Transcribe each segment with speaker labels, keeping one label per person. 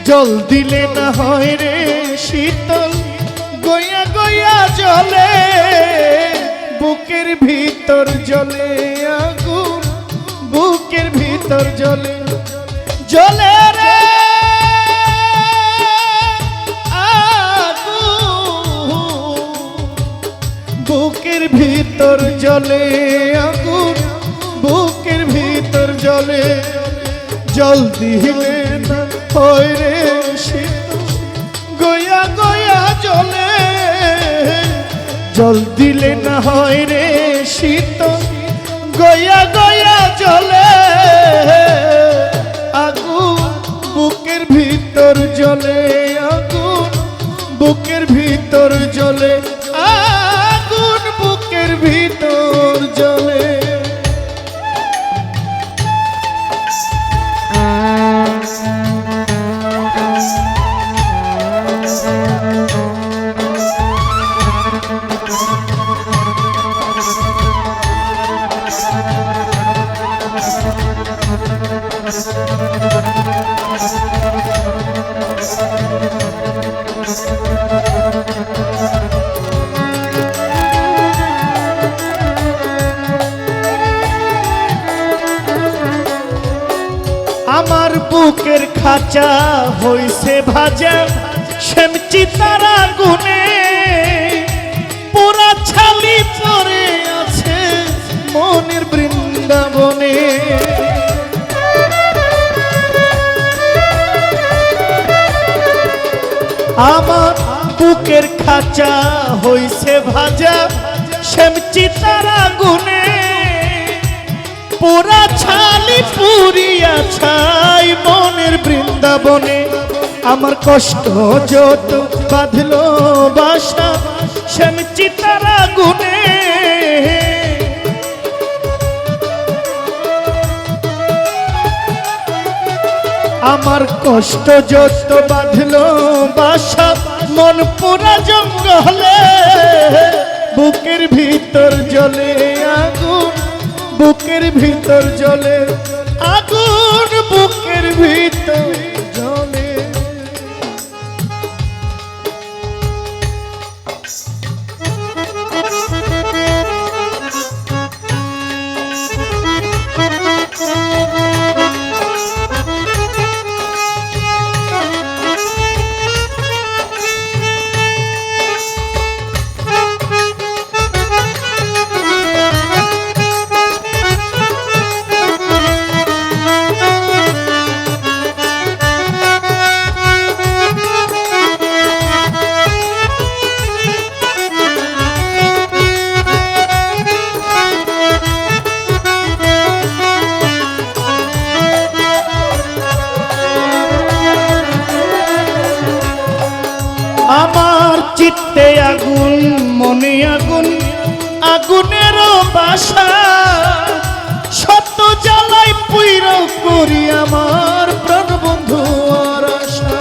Speaker 1: জল দিলে না হয় রে শীতল, গয়া গয়া জলে বুকের ভিতর জলে আগুন, বুকের ভিতর জলে জলে রে আগুন, বুকের ভিতর জলে আগুন, বুকের ভিতর জলে জল দিলে না হয় রে শীতল, গয়া গয়া জলে জল দিলে না হয় রে শীতল, গয়া গয়া জলে আগুন, বুকের ভিতর জলে আগুন, বুকের ভিতর জলে আগুন, বুকের ভিতর জলে। আমার বুকের খাঁচা হইছে ভাজা শ্যামচি তারা গুনে, পুরা ছালি পরে আছে মনের বৃন্দাবনে। আমার বুকের খাঁচা হইছে ভাজা শ্যামচি তারা গুনে, পুরা ছালি পুরিয়া ছাই মনের বৃন্দাবনে। আমার কষ্ট যত বাঁধলো বাসা শ্যামচি তারা গুনে, আমার কষ্ট যত বাঁধলো বাসা মন পুরা জঙ্গলে, বুকের ভিতর জলে আগুন, বুকের ভিতর জলে আগুন, বুকের ভিতর জলে। আমার চিত্তে আগুন, মনে আগুন, আগুনেরও বাসা, সত্য জ্বালাই পুইরা করি আমার প্রাণবন্ধু আর আশা।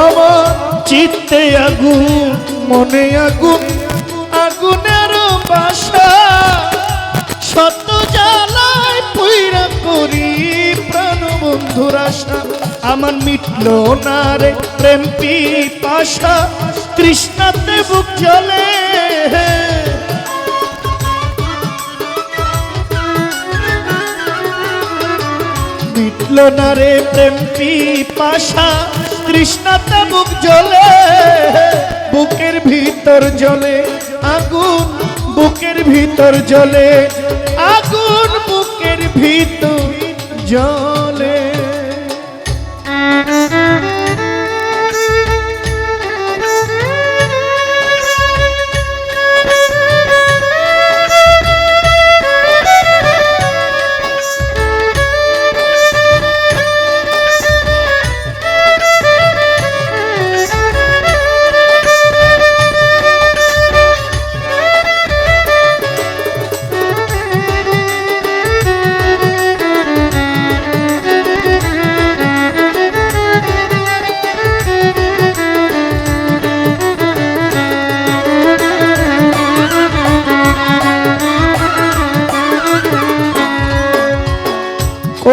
Speaker 1: আমার চিত্তে আগুন, মনে আগুন, আগুনেরও বাসা, সত্য জ্বালাই পুইরা করি বন্ধুর আশা। আমার মিটলো না রে প্রেম পিপাসা, তৃষ্ণাতে বুক জ্বলে, মিটলো না রে প্রেম পিপাসা, তৃষ্ণাতে বুক জ্বলে, বুকের ভিতর জ্বলে আগুন, বুকের ভিতর জ্বলে আগুন, বুকের ভিতর জ্বলে।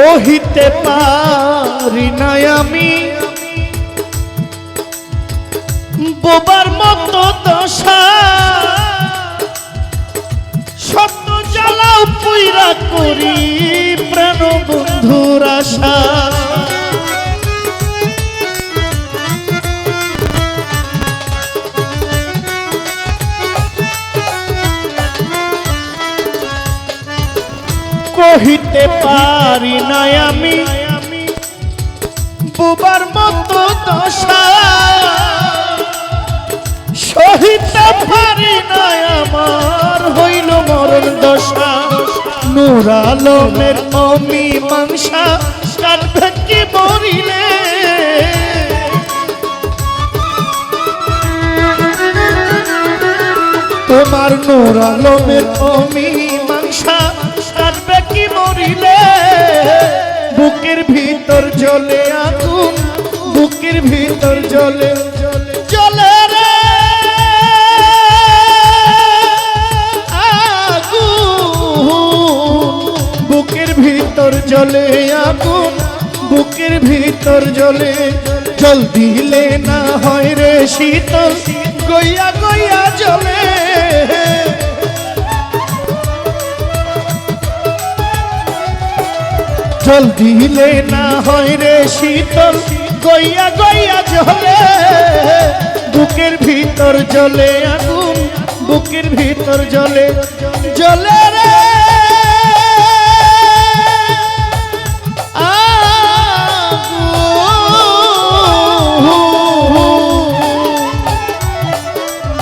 Speaker 1: কহিতে পারি না আমি বোবার মতো দশা স্বপ্ন জ্বালাও পুইরা করি প্রাণ বন্ধুর আশা কহিতে পারি না আমি বুবার মতো দশা সহিতে পারি না আমার হইল মরণ দশা নূর আলমের অমীমাংসা কাটবে কি মরিলে তোমার নূর আলমের অমীমাংসা কাটবে কি মরিলে বুকের ভিতর জ্বলে আগুন বুকের ভিতর জ্বলে জ্বলে রে আগুন বুকের ভিতর জ্বলে আগুন বুকের ভিতর জ্বলে জল দিলে না হয় রে শীতল গইয়া গইয়া জ্বলে জল দিলে না হয় রে শীতল গইয়া গইয়া জ্বলে বুকের ভিতর জ্বলে আগুন বুকের ভিতর জ্বলে জ্বলে রে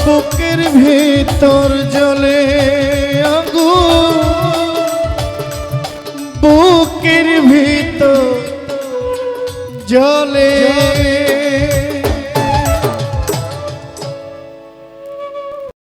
Speaker 1: বুকের ভিতর জ্বলে আগুন বুকের ভিতর জ্বলে